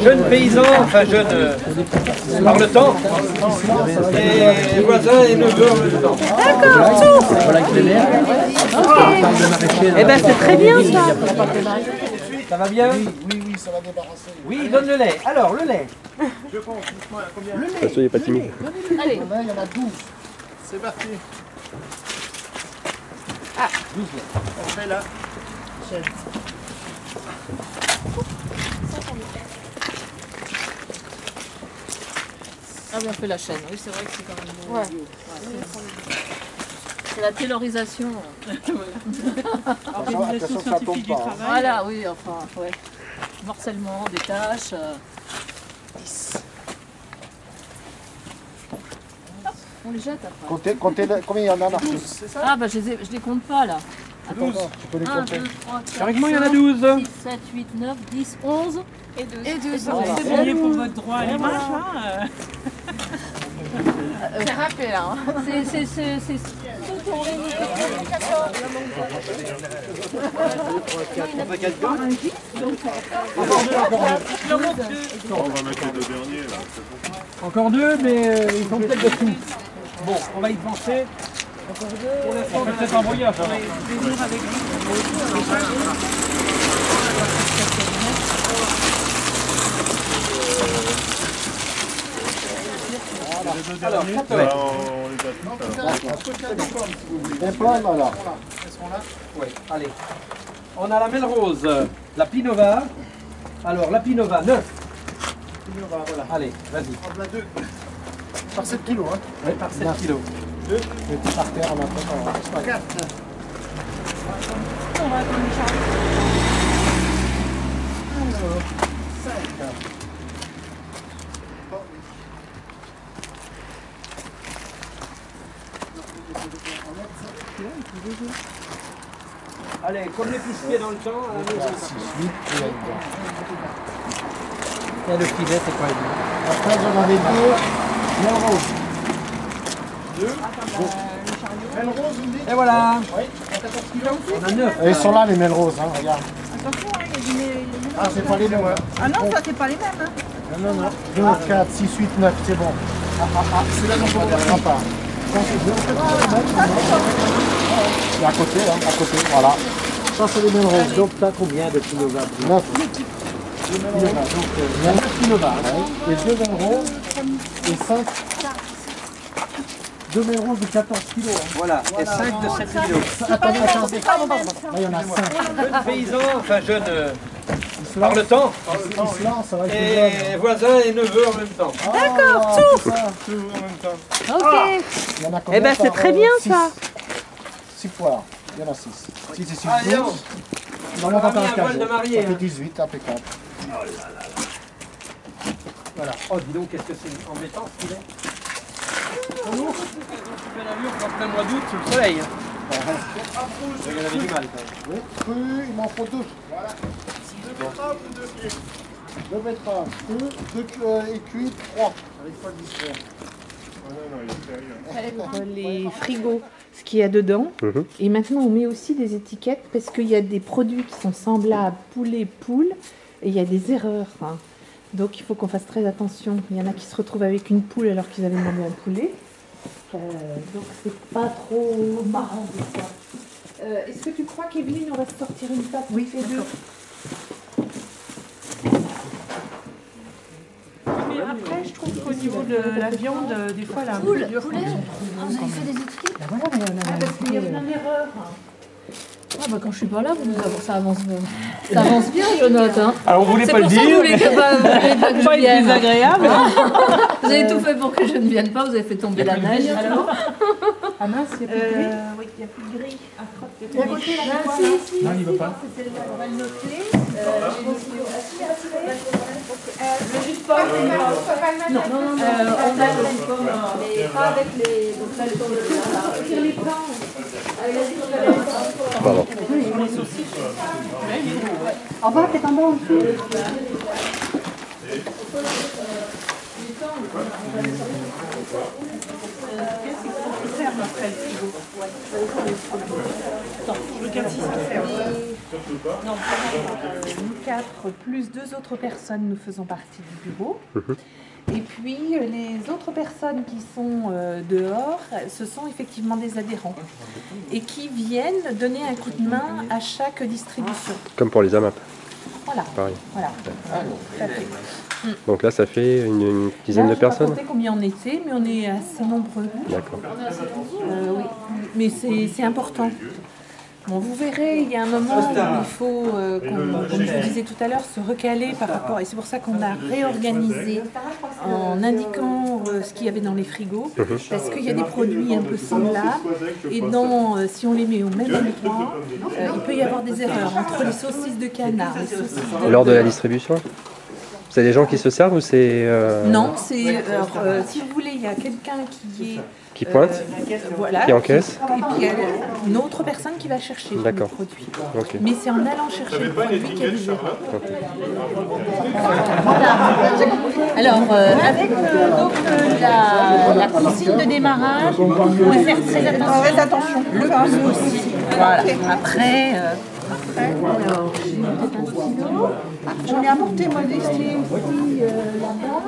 Jeune paysan, enfin jeune par le temps, et voisins et neveux en même temps. D'accord, tout. Eh ben c'est très bien ça. Ça va bien? Oui, ça va débarrasser. Oui, donne le lait. Alors, le lait. Je pense, dites-moi combien. Le lait. Soyez pas timide. Allez. Il y en a 12. C'est parti. Ah, 12 laits. On fait la chaîne. Ah oui, on fait la chaîne. Oui, c'est vrai que c'est quand même... Ouais. C'est la taylorisation. Attention, ça tombe pas. Voilà, oui, enfin, ouais. Morcellement, des tâches. 10. On les jette après. Comptez combien il y en a, Marcus? Ah, bah je les compte pas là. Attends. 12. Tu peux les 1, compter. 2, 3, 4, Théoriquement, il y en a 12. 6, 7, 8, 9, 10, 11 Et 12. et 12. C'est Voilà. pour votre droit à l'image, hein. C'est râpé là. Hein. C'est tout tourné. On va mettre les deux derniers là. Encore deux, mais ils sont peut-être dessous. Bon, on va y penser. Pour l'instant, on peut peut-être embrouiller à faire. Alors, quatre Là, laits. on les a tous. Un plan, alors. Oui, allez. On a la Melrose, la Pinova. Alors, la Pinova, 9. Voilà. Allez, vas-y. On en a 2. Par 7 kilos, hein. Oui, par 7 kilos. 2. Et puis par terre, on a 4. Allez, comme les pousse-pieds dans le temps, à la maison. 6, 8, et Et le filet, c'est quoi? après, j'en avais 2. Melrose. 2. Melrose, vous me dites? Et voilà. Oui. On a 9. Ils sont là, les Melrose, hein, regarde. Attention, hein, il y a du Ah, c'est pas les mêmes. Ah non, ça c'est pas les mêmes. Hein. Non, non, non. 2, 4, 6, 8, 9, c'est bon. Celui-là, non, on ne verra pas. C'est à côté, hein, à côté, voilà. Ça, c'est les Melrose. Donc, t'as combien de Pinova? 9. Pinova, donc il y a 9 Pinova, et 2 Melrose, et 5. 2 Melrose de 14 kilos. Hein. Voilà, et 5 de 7 kilos. Attendez, attendez. Là, il y en a 5. Jeune paysan, enfin jeune par le temps, Ils se lancent, ça va être les et voisins et neveux en même temps. D'accord, tout. Toujours en même temps. Ok. Il y en a Eh ben c'est très bien ça. 6 poires. Il y en a 6. 6 et 6, Ah, 12. non. On va monter On a mis en un 15 voile de jours. mariée, Ça fait hein. 18, impeccable. Voilà. Oh, dis donc, qu'est-ce que c'est embêtant ce qu'il est. Tu fais l'allure en plein mois d'août sous le soleil. Il avait du mal. Oui, cru, il m'en faut 2. Voilà. 2 betteraves ou 2 pieds 2 betteraves, cru, 2 écuits, 3. Avec pas de distraire. Les frigos, ce qu'il y a dedans. Et maintenant, on met aussi des étiquettes parce qu'il y a des produits qui sont semblables poulet, poule, et il y a des erreurs. Hein. Donc, il faut qu'on fasse très attention. Il y en a qui se retrouvent avec une poule alors qu'ils avaient demandé un poulet. Donc, c'est pas trop marrant des fois. Est-ce que tu crois qu'Evelyne, on va se sortir une table? Oui, c'est deux. Mais après, je trouve qu'au niveau de la viande, des fois, elle a un peu dur. Poulet. Vous avez fait des étiquettes? Parce qu'il y a une erreur. Ah bah quand je suis pas là, ça avance bien. Ça avance bien, je note. Hein. Alors, on voulait C'est pas le pour ça que dire. vous voulez pas que je vienne. désagréable. Vous avez tout fait pour que je ne vienne pas, vous avez fait tomber la neige. Ah mince, il n'y a plus de gris. Oui, il n'y a plus de grille. Non, il ne veut pas. On va le noter. Non, on a le pomme, mais pas avec les... Donc là, les pommes Pardon. Au revoir, peut-être en bas en dessous. Ferme après le frigo. Attends, je regarde si ça ferme. Surtout pas. Non, Nous quatre, plus 2 autres personnes, nous faisons partie du bureau. Et puis les autres personnes qui sont dehors, ce sont effectivement des adhérents et qui viennent donner un coup de main à chaque distribution. Comme pour les AMAP, Voilà. pareil. Voilà. Tout à fait. Donc là, ça fait une dizaine Là, de je n'ai pas personnes. compté combien on était, mais on est assez nombreux. D'accord. Oui, mais c'est important. Bon, vous verrez, il y a un moment où il faut, comme je vous disais tout à l'heure, se recaler par rapport, et c'est pour ça qu'on a réorganisé en indiquant ce qu'il y avait dans les frigos, parce qu'il y a des produits un peu semblables, et si on les met au même endroit, il peut y avoir des erreurs entre les saucisses de canard, les saucisses de... Lors de la distribution, c'est des gens qui se servent ou c'est... Non, c'est... si vous voulez, il y a quelqu'un qui est... Qui pointe, voilà, qui encaisse. Et puis il y a une autre personne qui va chercher le D'accord. produit. Ok. Mais c'est en allant chercher le produit qu'il y a des erreurs. Alors, avec donc, la consigne de démarrage, on va faire très attention. Le plus possible. Voilà. Après, alors, j'ai peut-être un stylo. J'en ai apporté moi des stylos aussi là-bas.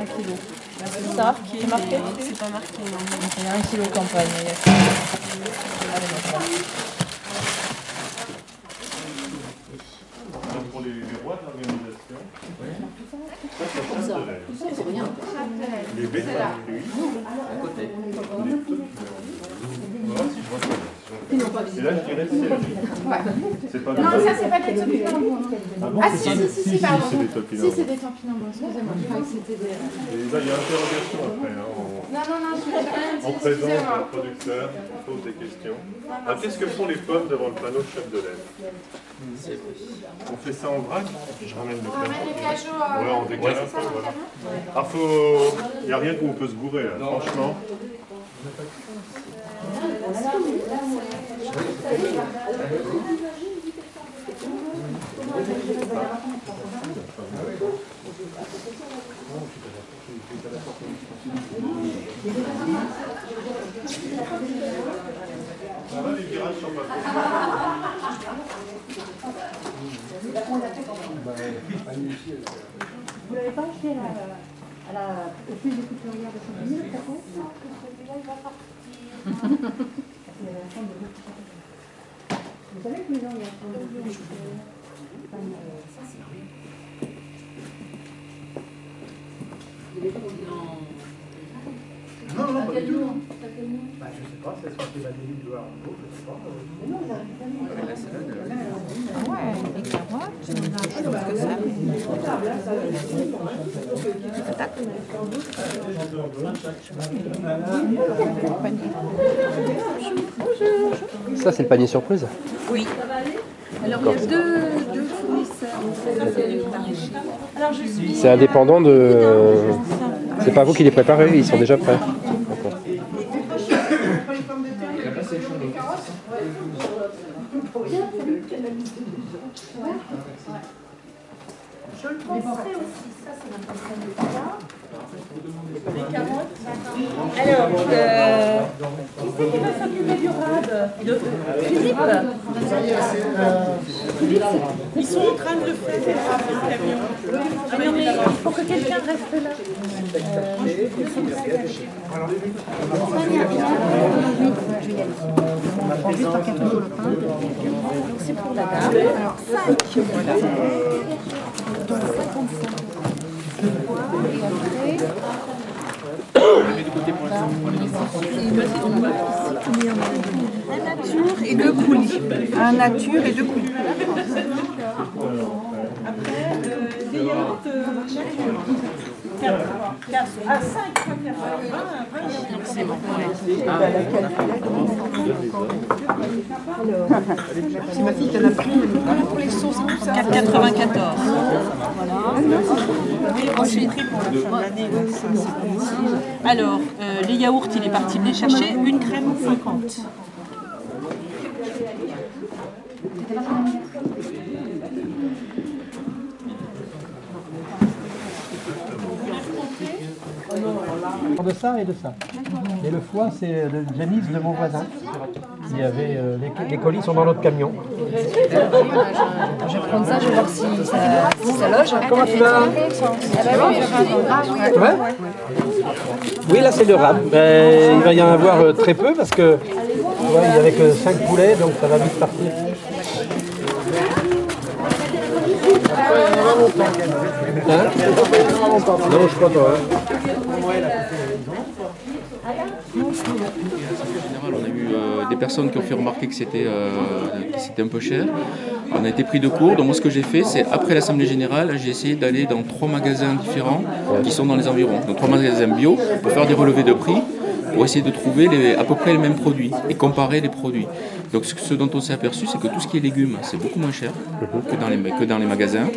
1 kilo. C'est ça qui est marqué? c'est pas marqué. Non. Il y a 1 kilo campagne. Donc pour les rois de l'organisation, ça change de l'air. Les bêtes, À côté. voilà, si je vois ça. Et là, je dirais c'est pas Non, ça c'est pas des topinambours. Ah si, pardon. c'est des topinambours. Si, c'est des topinambours, excusez-moi. Je croyais que c'était des... Et là, il y a interrogation après. Hein, Non, je n'ai rien on dit, présente excusez-moi. le producteur, on pose des questions. Ah, qu'est-ce que font les pommes devant le panneau de chef de l'aile? On fait ça en vrac? Je ramène le On ramène les cajots... Ouais, on décale un peu, voilà. Ah, il n'y a rien où on peut se gourer, là, franchement. Ça va, les virages sont pas Vous l'avez pas acheté au plus des couturières de Saint-Denis, le capot? Non, celui-là il va partir. Vous savez que les gens, il y a un peu de... Ça c'est vrai. Non, pas du tout. Bah, je sais pas, c'est ce qu'on fait la délite de Arnaud, je sais pas. Mais non, La salade. Ouais, les carottes, je pense que ça. Ça, c'est le panier surprise. Oui. Alors, il y a deux fournisseurs. Alors, je suis... C'est indépendant de... C'est pas vous qui les préparez, ils sont déjà prêts. D'accord. Je le penserais aussi, ça c'est l'impression de ça. Les carottes. Alors, qui c'est qui va s'occuper du rab? Philippe. Ils sont en train de le faire, les rats, le camion. Ah non, mais il faut que quelqu'un reste là. Donc c'est pour la dame. Alors 5, voilà. Donc 55. Et après... Un nature et 2 coulis. Un nature et 2 coulis. Après, des yaourts nature. 4. Ah, 5, 20. C'est ma fille qui en a pris. Pour les sauces, 4,94. Ensuite, alors, les yaourts, il est parti me les chercher. Une crème 50. De ça et de ça. Et le foie, c'est le Janice de mon voisin. Il y avait, les colis sont dans notre camion. Je vais prendre ça, je vais voir si ça loge. Comment tu vas? Ouais. Oui, là c'est le rab. Il va y en avoir très peu parce que il n'y avait que 5 poulets, donc ça va vite partir. Hein? Non, je crois pas. On a eu des personnes qui ont fait remarquer que c'était un peu cher. On a été pris de court. Donc moi ce que j'ai fait, c'est après l'Assemblée Générale, j'ai essayé d'aller dans 3 magasins différents qui sont dans les environs. Donc 3 magasins bio pour faire des relevés de prix, pour essayer de trouver à peu près les mêmes produits et comparer les produits. Donc ce dont on s'est aperçu, c'est que tout ce qui est légumes, c'est beaucoup moins cher que dans les magasins.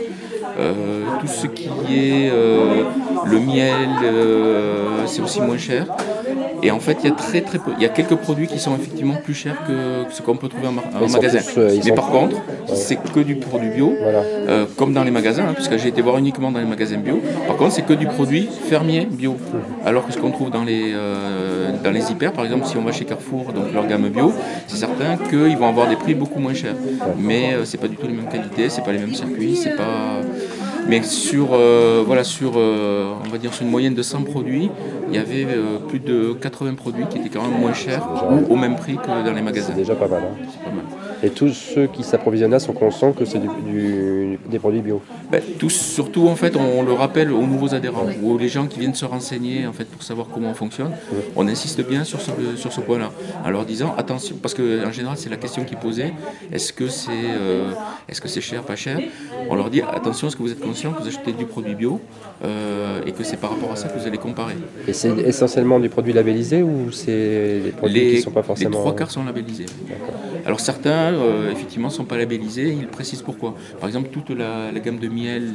Tout ce qui est le miel, c'est aussi moins cher. Et en fait, il y a très peu. Il y a quelques produits qui sont effectivement plus chers que ce qu'on peut trouver en magasin. Mais par contre, c'est que du produit bio, comme dans les magasins, puisque j'ai été voir uniquement dans les magasins bio. Par contre, c'est que du produit fermier bio. Alors que ce qu'on trouve dans les hyper, par exemple, si on va chez Carrefour, donc leur gamme bio, c'est certain qu'ils vont avoir des prix beaucoup moins chers. Mais c'est pas du tout les mêmes qualités, c'est pas les mêmes circuits, c'est pas. Mais sur, on va dire sur une moyenne de 100 produits, il y avait plus de 80 produits qui étaient quand même moins chers, au même prix que dans les magasins. C'est déjà pas mal. Hein. C'est pas mal. Et tous ceux qui s'approvisionnent là sont conscients que c'est des produits bio. Tous, surtout en fait, on le rappelle aux nouveaux adhérents ou aux gens qui viennent se renseigner en fait pour savoir comment on fonctionne. On insiste bien sur ce point-là, en leur disant attention, parce que en général c'est la question qui est posée. Est-ce que c'est cher, pas cher? On leur dit attention, est-ce que vous êtes conscient que vous achetez du produit bio et que c'est par rapport à ça que vous allez comparer. Et c'est essentiellement des produits labellisés ou c'est des produits qui ne sont pas forcément... Les 3 quarts sont labellisés. Alors certains, effectivement, ne sont pas labellisés, ils précisent pourquoi. Par exemple, toute la gamme de miel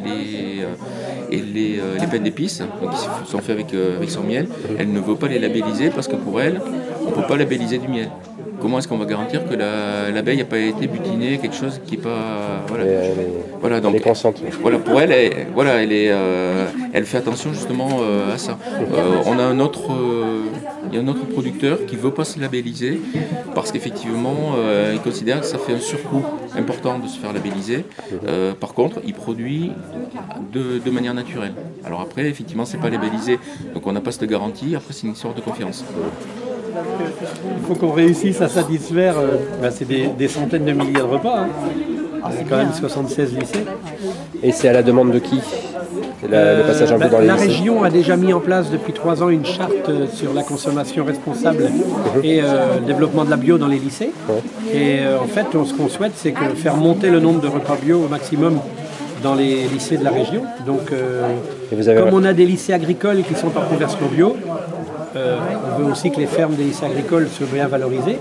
et les pains d'épices, qui sont faits avec son miel, elle ne veut pas les labelliser parce que pour elle, on ne peut pas labelliser du miel. Comment est-ce qu'on va garantir que l'abeille n'a pas été butinée, quelque chose qui n'est pas... Voilà, donc, elle est consciente. Voilà, pour elle, elle fait attention justement à ça. On a un autre producteur qui ne veut pas se labelliser parce qu'effectivement, il considère que ça fait un surcoût important de se faire labelliser. Par contre, il produit de manière naturelle. Alors après, effectivement, c'est pas labellisé, donc on n'a pas cette garantie. Après, c'est une histoire de confiance. Il faut qu'on réussisse à satisfaire c'est des centaines de milliers de repas. Hein. C'est quand même 76 lycées. Et c'est à la demande de qui? Le passage en bleu dans les lycées. La région a déjà mis en place depuis 3 ans une charte sur la consommation responsable et le développement de la bio dans les lycées. Et en fait, ce qu'on souhaite, c'est faire monter le nombre de repas bio au maximum dans les lycées de la région. Donc, comme on a des lycées agricoles qui sont en conversion bio, on veut aussi que les fermes des lycées agricoles soient bien valorisées.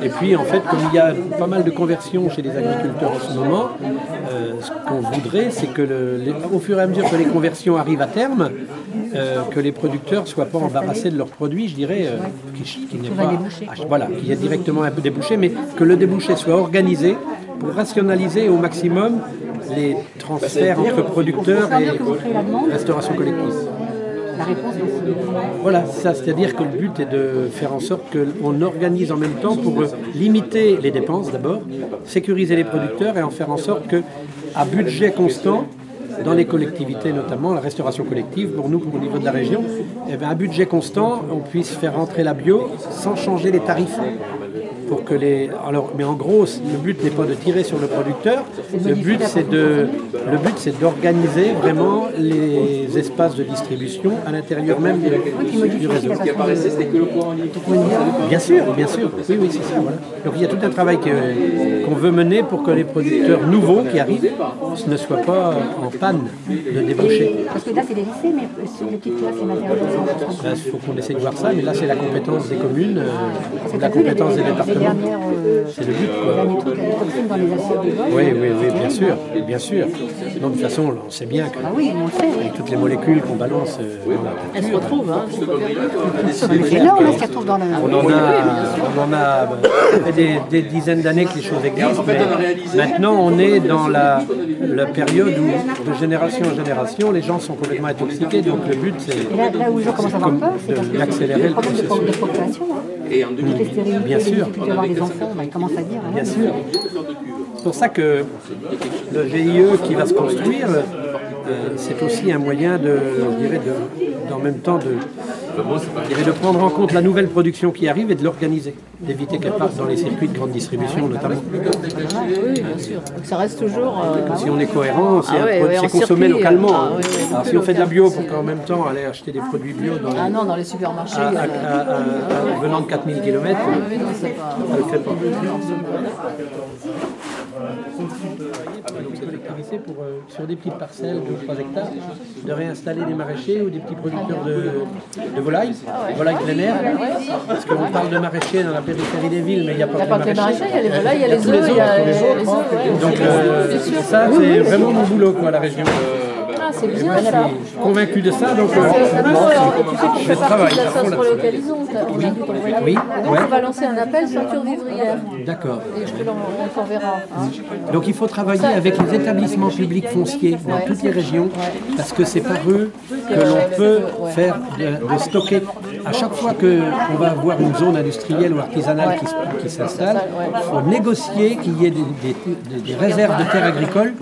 Et puis, en fait, comme il y a pas mal de conversions chez les agriculteurs en ce moment, ce qu'on voudrait, c'est que au fur et à mesure que les conversions arrivent à terme, que les producteurs ne soient pas embarrassés de leurs produits, je dirais, qu'il n'y ait pas, qu'il y ait directement un peu débouché, mais que le débouché soit organisé pour rationaliser au maximum les transferts entre producteurs et restauration collective. La réponse aussi. Voilà, c'est-à-dire que le but est de faire en sorte qu'on organise en même temps pour limiter les dépenses d'abord, sécuriser les producteurs et en faire en sorte qu'à budget constant, dans les collectivités notamment, la restauration collective, pour nous, au niveau de la région, à budget constant, on puisse faire rentrer la bio sans changer les tarifs. Pour que mais en gros, le but n'est pas de tirer sur le producteur, le but c'est d'organiser vraiment les espaces de distribution à l'intérieur même du réseau. Ce qui apparaissait, c'était que le courant libre. Bien sûr, oui, c'est ça. Voilà. Donc il y a tout un travail qu'on veut mener pour que les producteurs nouveaux qui arrivent ne soient pas en panne de débouchés. Parce que là c'est des lycées, mais sur les petites classes, c'est matériel. Il faut qu'on essaie de voir ça, mais là c'est la compétence des communes, c'est la compétence des départements. C'est le but. Dans les assiettes de vol. Oui, bien sûr. Donc, de toute façon, on sait bien que avec toutes les molécules qu'on balance, elles se retrouvent. Hein. C'est énorme ce qu'elles trouvent dans le... On en a des dizaines d'années que les choses existent, mais maintenant on est dans la période où, de génération en génération, les gens sont complètement intoxiqués. Donc le but, c'est là où je commence à avoir peur, c'est d'accélérer le processus. De population. Et en 2008, bien sûr. dû avoir des enfants, bah, ils commencent à dire. Hein. Bien sûr. C'est pour ça que le VIE qui va se construire, c'est aussi un moyen en même temps de prendre en compte la nouvelle production qui arrive et de l'organiser, d'éviter qu'elle parte dans les circuits de grande distribution notamment. Oui, bien sûr. Donc ça reste toujours... Si on est cohérent, c'est consommé localement. Alors si on fait de la bio pour qu'en même temps aller acheter des produits bio dans les supermarchés, venant de 4000 km, ça ne le fait pas. Sur des petites parcelles de 3 hectares, de réinstaller des maraîchers ou des petits producteurs de volailles, volailles plein air, parce qu'on parle de maraîchers dans la périphérie des villes, mais il n'y a pas que les maraîchers, il y a les volailles, il y a les œufs, il y a les autres. Donc ça, c'est vraiment mon boulot, quoi, la région. C'est bien ça. Convaincu de ça, donc tu sais que je fais partie de la sauce relocalisante. Oui. Donc on va lancer un appel ceinture vivrière. D'accord. Et je te l'enverrai. Donc il faut travailler avec les établissements publics fonciers dans toutes les régions, parce que c'est par eux que l'on peut faire de stocker. À chaque fois qu'on va avoir une zone industrielle ou artisanale qui s'installe, il faut négocier qu'il y ait des réserves de terres agricoles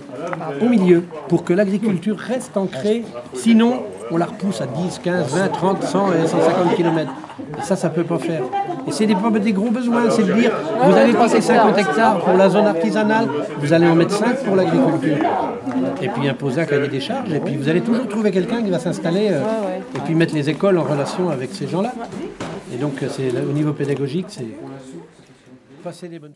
au milieu, pour que l'agriculture reste ancrée, sinon on la repousse à 10, 15, 20, 30, 100 et 150 km. Et ça ne peut pas faire. Et c'est des gros besoins, c'est de dire, vous allez passer 50 hectares pour la zone artisanale, vous allez en mettre 5 pour l'agriculture. Et puis imposer un cahier des charges, et puis vous allez toujours trouver quelqu'un qui va s'installer, et puis mettre les écoles en relation avec ces gens-là. Et donc au niveau pédagogique, c'est passer des bonnes...